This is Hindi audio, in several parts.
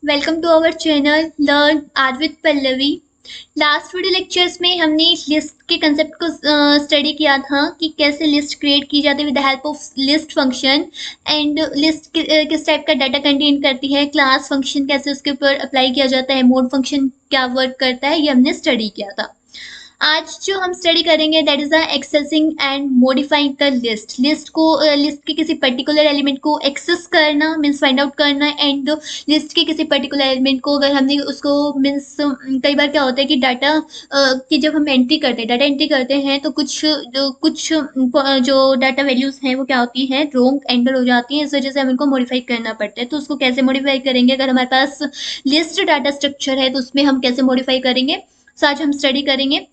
Welcome to our channel learn आज with Pallavi. Last video lectures में हमने लिस्ट के कंसेप्ट को स्टडी किया था कि कैसे लिस्ट क्रिएट की जाती है with the help of list function and list किस टाइप का डाटा कंटेन करती है, क्लास फंक्शन कैसे उसके ऊपर अप्लाई किया जाता है, मोड फंक्शन क्या वर्क करता है, ये हमने स्टडी किया था। आज जो हम स्टडी करेंगे that is the accessing and modifying the list. List के किसी पर्टिकुलर एलिमेंट को एक्सेस करना मीन्स फाइंड आउट करना एंड लिस्ट के किसी पर्टिकुलर एलिमेंट को अगर हमने उसको मीन्स कई बार क्या होता है कि डाटा की जब हम डाटा एंट्री करते हैं तो कुछ जो डाटा वैल्यूज हैं वो क्या होती हैं, रॉन्ग एंटर हो जाती हैं। इस वजह से हम इनको मॉडिफाई करना पड़ता है। तो उसको कैसे मॉडिफाई करेंगे, अगर हमारे पास लिस्ट डाटा स्ट्रक्चर है तो उसमें हम कैसे मॉडिफाई करेंगे, सो आज हम स्टडी करेंगे।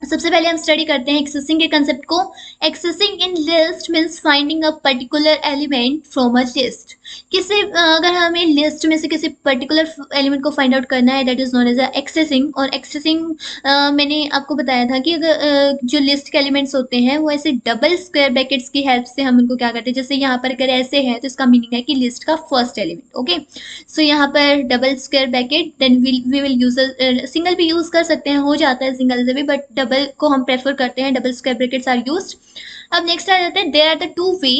सबसे पहले हम स्टडी करते हैं एक्सेसिंग के कंसेप्ट को। Accessing in list means finding a particular element from a list. अगर हमें लिस्ट में से किसी पर्टिकुलर एलिमेंट को फाइंड आउट करना है that is known as accessing. और एक्सेसिंग मैंने आपको बताया था कि अगर जो लिस्ट के एलिमेंट्स होते हैं वो ऐसे डबल स्क्वायर ब्रैकेट्स की हेल्प से हम उनको क्या करते हैं, जैसे यहाँ पर अगर ऐसे है तो इसका मीनिंग है कि लिस्ट का फर्स्ट एलिमेंट। ओके, सो यहाँ पर double square bracket, then we will use single भी यूज कर सकते हैं, हो जाता है सिंगल से भी, बट डबल को हम प्रेफर करते हैं। Double square brackets are used. अब नेक्स्ट आ जाते हैं there are the two way.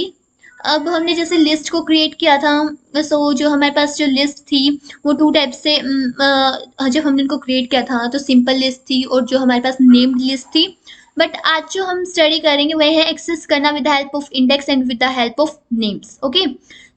अब हमने जैसे लिस्ट को क्रिएट किया था, सो जो हमारे पास जो लिस्ट थी वो टू टाइप से जब हमने इनको क्रिएट किया था तो सिंपल लिस्ट थी और जो हमारे पास नेम्ड लिस्ट थी। बट आज जो हम स्टडी करेंगे वह है एक्सेस करना with the help of index and with the help of names. Okay,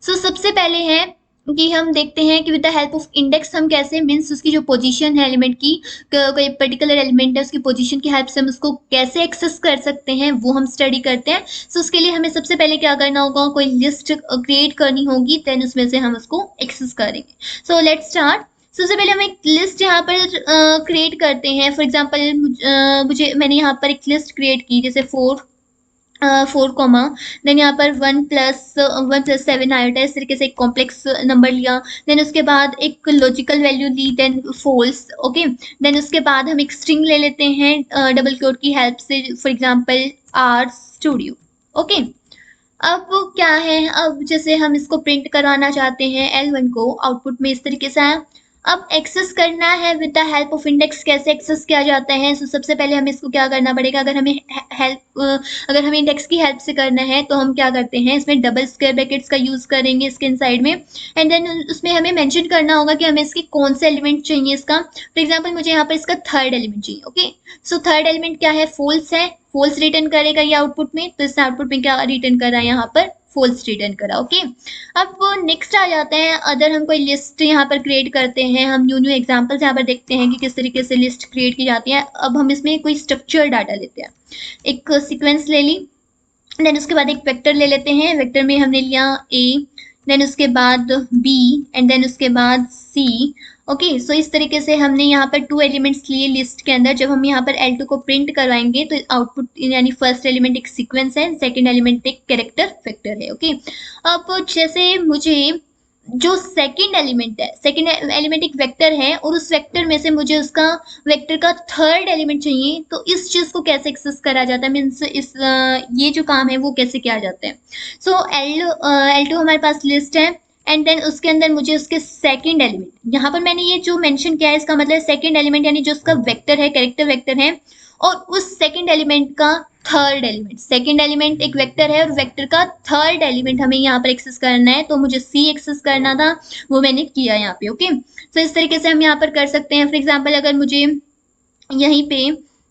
so सबसे पहले है कि हम देखते हैं कि with the help of index हम कैसे मीन्स उसकी जो पोजीशन है एलिमेंट की, कोई पर्टिकुलर एलिमेंट है उसकी पोजीशन की हेल्प से हम उसको कैसे एक्सेस कर सकते हैं वो हम स्टडी करते हैं। सो उसके लिए हमें सबसे पहले क्या करना होगा, कोई लिस्ट क्रिएट करनी होगी, देन उसमें से हम उसको एक्सेस करेंगे। So let's start. सबसे पहले हम एक लिस्ट यहाँ पर क्रिएट करते हैं। फॉर एग्जाम्पल मैंने यहाँ पर एक लिस्ट क्रिएट की, जैसे 4 कॉमा देन यहाँ पर 1+7 आया, इस तरीके से एक कॉम्प्लेक्स नंबर लिया। देन उसके बाद एक लॉजिकल वैल्यू ली, देन फॉल्स। ओके, देन उसके बाद हम एक स्ट्रिंग ले लेते हैं डबल कोट की हेल्प से, for example R studio. Okay, अब क्या है, अब जैसे हम इसको प्रिंट करवाना चाहते हैं L1 को, आउटपुट में इस तरीके से आया। अब एक्सेस करना है with the help of index. कैसे एक्सेस किया जाता है, सो सबसे पहले हमें इसको क्या करना पड़ेगा, अगर हमें इंडेक्स की हेल्प से करना है तो हम क्या करते हैं, इसमें डबल स्क्वायर ब्रैकेट्स का यूज करेंगे इसके इनसाइड में, एंड देन उसमें हमें मेंशन करना होगा कि हमें इसके कौन से एलिमेंट चाहिए इसका। फॉर एग्जांपल मुझे यहाँ पर इसका थर्ड एलिमेंट चाहिए। ओके, सो थर्ड एलिमेंट क्या है, फॉल्स है, फॉल्स रिटर्न करेगा ये आउटपुट में। तो इस आउटपुट में क्या रिटर्न कर रहा है, यहाँ पर फॉल्स रिटर्न करा। ओके, अब नेक्स्ट आ जाते हैं, अगर हम कोई लिस्ट यहाँ पर क्रिएट करते हैं, हम न्यू एग्जांपल्स यहाँ पर देखते हैं कि किस तरीके से लिस्ट क्रिएट की जाती है। अब हम इसमें कोई स्ट्रक्चर डाटा लेते हैं, एक सीक्वेंस ले ली, देन उसके बाद एक वेक्टर ले लेते हैं। वेक्टर में हमने लिया A, देन उसके बाद B एंड देन उसके बाद C। ओके, सो इस तरीके से हमने यहाँ पर 2 एलिमेंट्स लिए लिस्ट के अंदर। जब हम यहाँ पर L2 को प्रिंट करवाएंगे तो आउटपुट यानी फर्स्ट एलिमेंट एक सीक्वेंस है, सेकंड एलिमेंट एक कैरेक्टर वेक्टर है। ओके, अब जैसे मुझे जो सेकंड एलिमेंट एक वेक्टर है और उस वेक्टर में से मुझे उसका वेक्टर का थर्ड एलिमेंट चाहिए, तो इस चीज को कैसे एक्सेस करा जाता है, मीन्स ये जो काम है वो कैसे किया जाता है। सो L2 हमारे पास लिस्ट है एंड देन उसके अंदर मुझे उसके सेकंड एलिमेंट, यहाँ पर मैंने ये जो मेंशन किया है इसका मतलब सेकंड एलिमेंट यानी जो उसका वेक्टर है, कैरेक्टर वेक्टर है, और उस सेकंड एलिमेंट का थर्ड एलिमेंट। सेकंड एलिमेंट एक वेक्टर है और वेक्टर का थर्ड एलिमेंट हमें यहाँ पर एक्सेस करना है, तो मुझे C एक्सेस करना था, वो मैंने किया यहाँ पे। ओके, तो इस तरीके से हम यहाँ पर कर सकते हैं। फॉर एग्जाम्पल अगर मुझे यहीं पे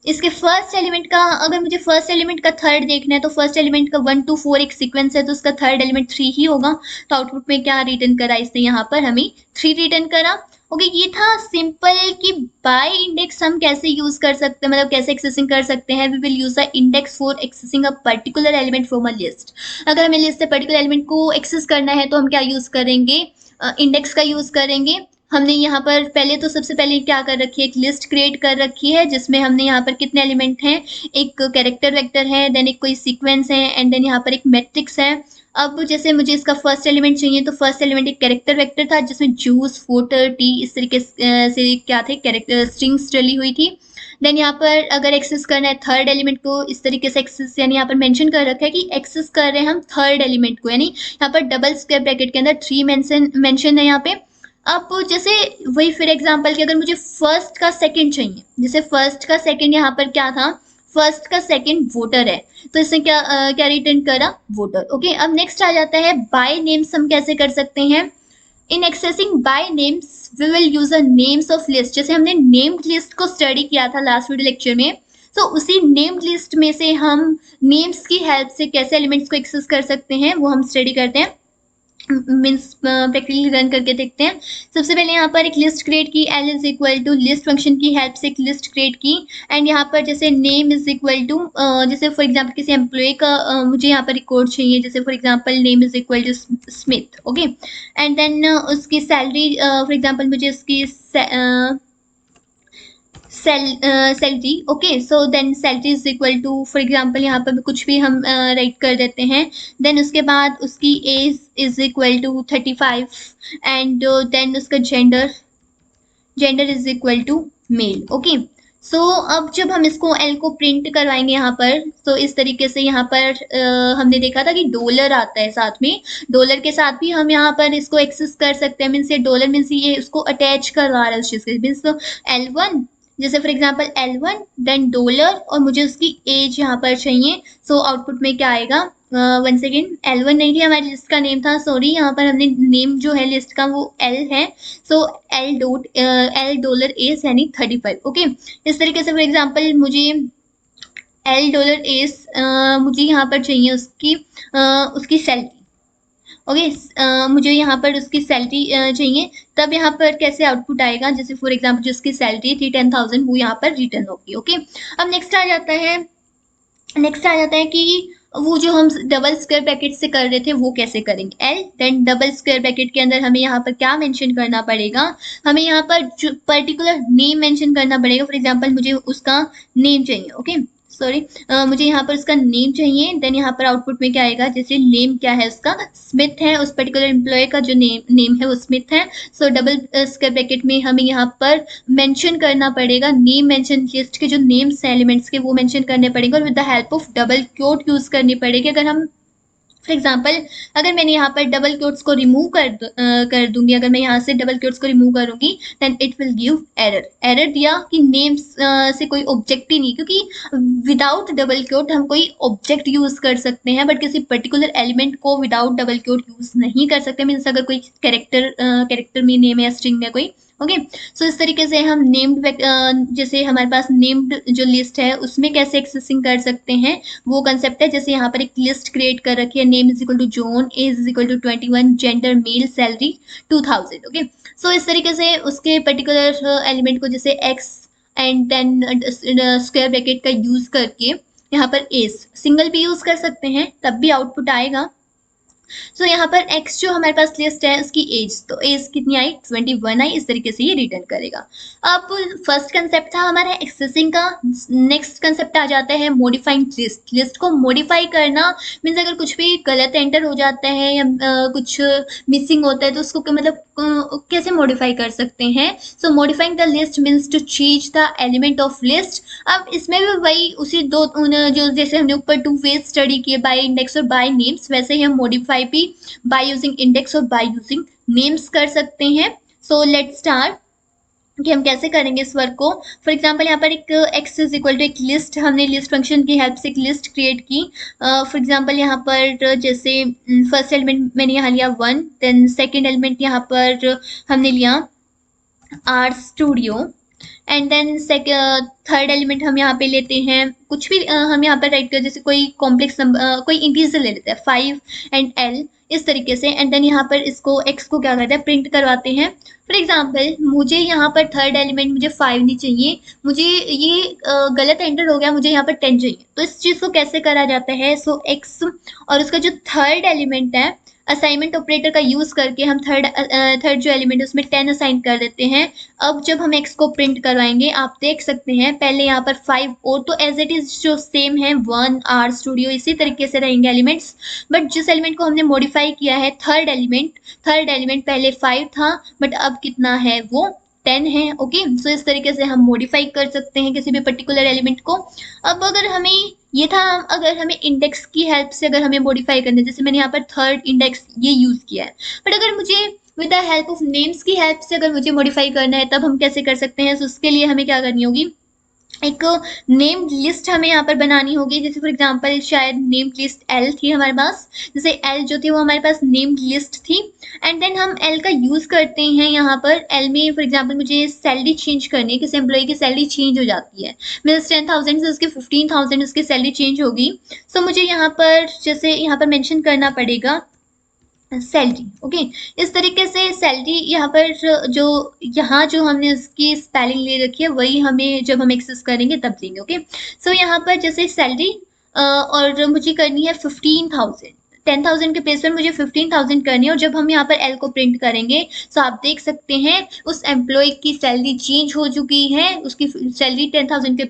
इसके फर्स्ट एलिमेंट का, अगर मुझे फर्स्ट एलिमेंट का थर्ड देखना है तो फर्स्ट एलिमेंट का 1 to 4 एक सीक्वेंस है, तो उसका थर्ड एलिमेंट 3 ही होगा। तो आउटपुट में क्या रिटर्न करा इसने, यहाँ पर हमें 3 रिटर्न करा। ओके, ये था सिंपल कि बाय इंडेक्स हम कैसे यूज कर सकते हैं, मतलब कैसे एक्सेसिंग कर सकते हैं। We will use the index for accessing a particular element from a list. अगर हमें लिस्ट से पर्टिकुलर एलिमेंट को एक्सेस करना है तो हम क्या यूज करेंगे, इंडेक्स का यूज करेंगे। हमने यहाँ पर पहले तो सबसे पहले क्या कर रखी है, एक लिस्ट क्रिएट कर रखी है जिसमें हमने यहाँ पर कितने एलिमेंट हैं, एक कैरेक्टर वेक्टर है, देन एक कोई सीक्वेंस है एंड देन यहाँ पर एक मैट्रिक्स है। अब जैसे मुझे इसका फर्स्ट एलिमेंट चाहिए तो फर्स्ट एलिमेंट एक कैरेक्टर वेक्टर था जिसमें जूस, वाटर, टी इस तरीके से क्या थे, कैरेक्टर स्ट्रिंग्स डली हुई थी। देन यहाँ पर अगर एक्सेस करना है थर्ड एलिमेंट को, इस तरीके से एक्सेस यानी यहाँ पर मेंशन कर रखा है कि एक्सेस कर रहे हैं हम थर्ड एलिमेंट को, यानी यहाँ पर डबल स्क्वायर ब्रैकेट के अंदर 3 मेंशन है यहाँ पे। अब जैसे वही फिर एग्जांपल कि अगर मुझे फर्स्ट का सेकंड चाहिए, जैसे फर्स्ट का सेकंड यहाँ पर क्या था, फर्स्ट का सेकंड वोटर है, तो इसने क्या रिटर्न करा, वोटर। ओके, अब नेक्स्ट आ जाता है बाय नेम्स। हम कैसे कर सकते हैं, in accessing by names we will use a names of list. जैसे हमने नेम्ड लिस्ट को स्टडी किया था लास्ट वीडियो लेक्चर में, तो उसी नेम्ड लिस्ट में से हम नेम्स की हेल्प से कैसे एलिमेंट्स को एक्सेस कर सकते हैं वो हम स्टडी करते हैं, मीन्स प्रैक्टिकली रन करके देखते हैं। सबसे पहले यहाँ पर एक लिस्ट क्रिएट की, L is equal to list function की हेल्प से एक लिस्ट क्रिएट की, एंड यहाँ पर जैसे नेम इज इक्वल टू, जैसे फॉर एग्जांपल किसी एम्प्लॉय का मुझे यहाँ पर रिकॉर्ड चाहिए, जैसे for example name is equal to Smith. Okay, and then उसकी सैलरी, फॉर एग्जांपल मुझे उसकी salary. Okay, so then salary is equal to, for example यहाँ पर कुछ भी हम राइट कर देते हैं। देन उसके बाद उसकी age is equal to 35, and then उसका gender is equal to male. Okay, so अब जब हम इसको एल को प्रिंट करवाएंगे यहाँ पर, तो इस तरीके से यहाँ पर हमने देखा था कि डॉलर आता है साथ में, डॉलर के साथ भी हम यहाँ पर इसको एक्सेस कर सकते हैं, मीन्स ये डॉलर मीन्स ये उसको अटैच करवा रहा है उस चीज के, मीन्स L1, जैसे for example L1 then dollar, और मुझे उसकी एज यहाँ पर चाहिए। सो आउटपुट में क्या आएगा, वन सेकेंड, L1 नहीं थी हमारी लिस्ट का नेम था, सॉरी, यहाँ पर हमने नेम जो है लिस्ट का वो L है, सो L डॉलर एज यानी 35। ओके, इस तरीके से फॉर एग्जांपल मुझे $L मुझे यहाँ पर चाहिए उसकी सैलरी। ओके, मुझे यहाँ पर उसकी सैलरी चाहिए, तब यहाँ पर कैसे आउटपुट आएगा, जैसे फॉर एग्जांपल जो उसकी सैलरी थी 10,000 वो यहाँ पर रिटर्न होगी। ओके, अब नेक्स्ट आ जाता है कि वो जो हम डबल स्क्वायर ब्रैकेट से कर रहे थे वो कैसे करेंगे, L then double square bracket के अंदर हमें यहाँ पर क्या मेंशन करना पड़ेगा, हमें यहाँ पर जो पर्टिकुलर नेम मेंशन करना पड़ेगा। फॉर एग्जांपल मुझे उसका नेम चाहिए, ओके सॉरी, मुझे यहाँ पर उसका नेम चाहिए, देन यहाँ पर आउटपुट में क्या आएगा, जैसे नेम क्या है उसका, स्मिथ है, उस पर्टिकुलर एम्प्लॉय का जो नेम है वो स्मिथ है। सो डबल स्क्वायर ब्रैकेट में हमें यहाँ पर मेंशन करना पड़ेगा नेम, मेंशन लिस्ट के जो नेम्स हैं एलिमेंट्स के वो मेंशन करने पड़ेंगे, और with the help of double quote use करनी पड़ेगी। अगर हम फॉर एग्जाम्पल अगर मैंने यहाँ पर डबल क्वोट्स को रिमूव कर दूंगी, अगर मैं यहाँ से डबल क्वोट्स को रिमूव करूंगी, then it will give error दिया कि नेम्स से कोई ऑब्जेक्ट ही नहीं, क्योंकि विदाउट डबल क्वोट हम कोई ऑब्जेक्ट यूज कर सकते हैं, बट किसी पर्टिकुलर एलिमेंट को विदाउट डबल क्वोट यूज नहीं कर सकते, मीन्स अगर कोई कैरेक्टर में नेम है, स्ट्रिंग में कोई। ओके, सो इस तरीके से हम नेम्ड, जैसे हमारे पास नेम्ड जो लिस्ट है उसमें कैसे एक्सेसिंग कर सकते हैं वो कंसेप्ट है। जैसे यहाँ पर एक लिस्ट क्रिएट कर रखी है, name is equal to John, age is equal to 21, gender male, salary 2000। Okay, so इस तरीके से उसके पर्टिकुलर एलिमेंट को जैसे x and then square bracket का यूज करके यहाँ पर एज सिंगल भी यूज कर सकते हैं, तब भी आउटपुट आएगा। सो यहाँ पर x जो हमारे पास लिस्ट है उसकी एज, तो एज कितनी आई, 21 आई, इस तरीके से ये रिटर्न करेगा। अब फर्स्ट कंसेप्ट था हमारा एक्सेसिंग का, नेक्स्ट कंसेप्ट आ जाता है मॉडिफाइंग लिस्ट। लिस्ट को मॉडिफाई करना मीन्स अगर कुछ भी गलत एंटर हो जाता है या कुछ मिसिंग होता है तो उसको मतलब कैसे मॉडिफाई कर सकते हैं। So modifying the list means to change the element of list. अब इसमें भी वही उसी दो जो जैसे हमने ऊपर टू वेज स्टडी किए, बाय इंडेक्स और बाय नेम्स, वैसे ही हम मॉडिफाई भी बाय यूजिंग इंडेक्स और बाय यूजिंग नेम्स कर सकते हैं। सो लेट्स स्टार्ट कि हम कैसे करेंगे इस वर्क को। फॉर एग्जांपल यहाँ पर एक x इज इक्वल टू एक लिस्ट, हमने लिस्ट फंक्शन की हेल्प से एक लिस्ट क्रिएट की। फॉर एग्जांपल यहाँ पर जैसे फर्स्ट एलिमेंट मैंने यहाँ लिया 1, देन सेकंड एलिमेंट यहाँ पर हमने लिया R studio, and then third element हम यहाँ पे लेते हैं कुछ भी हम यहाँ पर राइट कर, जैसे कोई कॉम्प्लेक्स नंबर कोई इंटीजर ले लेते हैं 5 एंड l, इस तरीके से, एंड देन यहाँ पर इसको x को क्या करते हैं, प्रिंट करवाते हैं। फॉर एग्जाम्पल मुझे यहाँ पर थर्ड एलिमेंट मुझे 5 नहीं चाहिए, मुझे ये गलत एंटर हो गया, मुझे यहाँ पर 10 चाहिए, तो इस चीज़ को कैसे करा जाता है। सो x और उसका जो थर्ड एलिमेंट है असाइनमेंट ऑपरेटर का यूज करके हम थर्ड जो एलिमेंट है उसमें 10 असाइन कर देते हैं। अब जब हम x को प्रिंट करवाएंगे आप देख सकते हैं पहले यहाँ पर 5 और तो एज इट इज जो सेम है 1 आर स्टूडियो, इसी तरीके से रहेंगे एलिमेंट्स, बट जिस एलिमेंट को हमने मॉडिफाई किया है थर्ड एलिमेंट पहले 5 था बट अब कितना है, वो 10 है। ओके, सो इस तरीके से हम मॉडिफाई कर सकते हैं किसी भी पर्टिकुलर एलिमेंट को। अब अगर हमें ये था, अगर हमें इंडेक्स की हेल्प से अगर हमें मॉडिफाई करना है, जैसे मैंने यहाँ पर थर्ड इंडेक्स ये यूज किया है, बट अगर मुझे with the help of names की हेल्प से अगर मुझे मॉडिफाई करना है तब हम कैसे कर सकते हैं, तो उसके लिए हमें क्या करनी होगी, एक नेम्ड लिस्ट हमें यहाँ पर बनानी होगी। जैसे फॉर एग्जांपल शायद नेम्ड लिस्ट एल थी हमारे पास, जैसे एल जो थी वो हमारे पास नेम्ड लिस्ट थी, एंड देन हम एल का यूज करते हैं यहाँ पर। एल में फॉर एग्जांपल मुझे सैलरी चेंज करनी है, किसी एम्प्लॉय की सैलरी चेंज हो जाती है, मीन्स 10,000 से उसकी 15,000 उसकी सैलरी चेंज होगी। सो मुझे यहाँ पर जैसे यहाँ पर मेंशन करना पड़ेगा सैलरी। ओके, इस तरीके से सैलरी यहाँ पर जो यहाँ जो हमने उसकी स्पेलिंग ले रखी है वही हमें जब हम एक्सेस करेंगे तब देंगे। ओके, सो यहाँ पर जैसे सैलरी और मुझे करनी है 15,000, 10,000 के प्लेस पर मुझे 15,000 करनी है, और जब हम यहाँ पर एल को प्रिंट करेंगे तो आप देख सकते हैं उस एम्प्लॉय की सैलरी चेंज हो चुकी है, उसकी सैलरी 10,000 के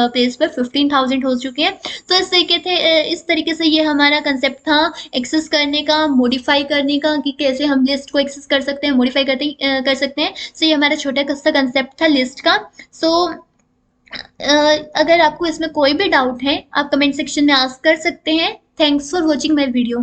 प्लेस पर 15,000 हो चुकी है। तो इस तरीके से ये हमारा कंसेप्ट था एक्सेस करने का, मॉडिफाई करने का, कि कैसे हम लिस्ट को एक्सेस कर सकते हैं, मॉडिफाई कर सकते हैं। सो ये हमारा छोटा सा कंसेप्ट था लिस्ट का। सो अगर आपको इसमें कोई भी डाउट है आप कमेंट सेक्शन में आस्क कर सकते हैं। Thanks for watching my video.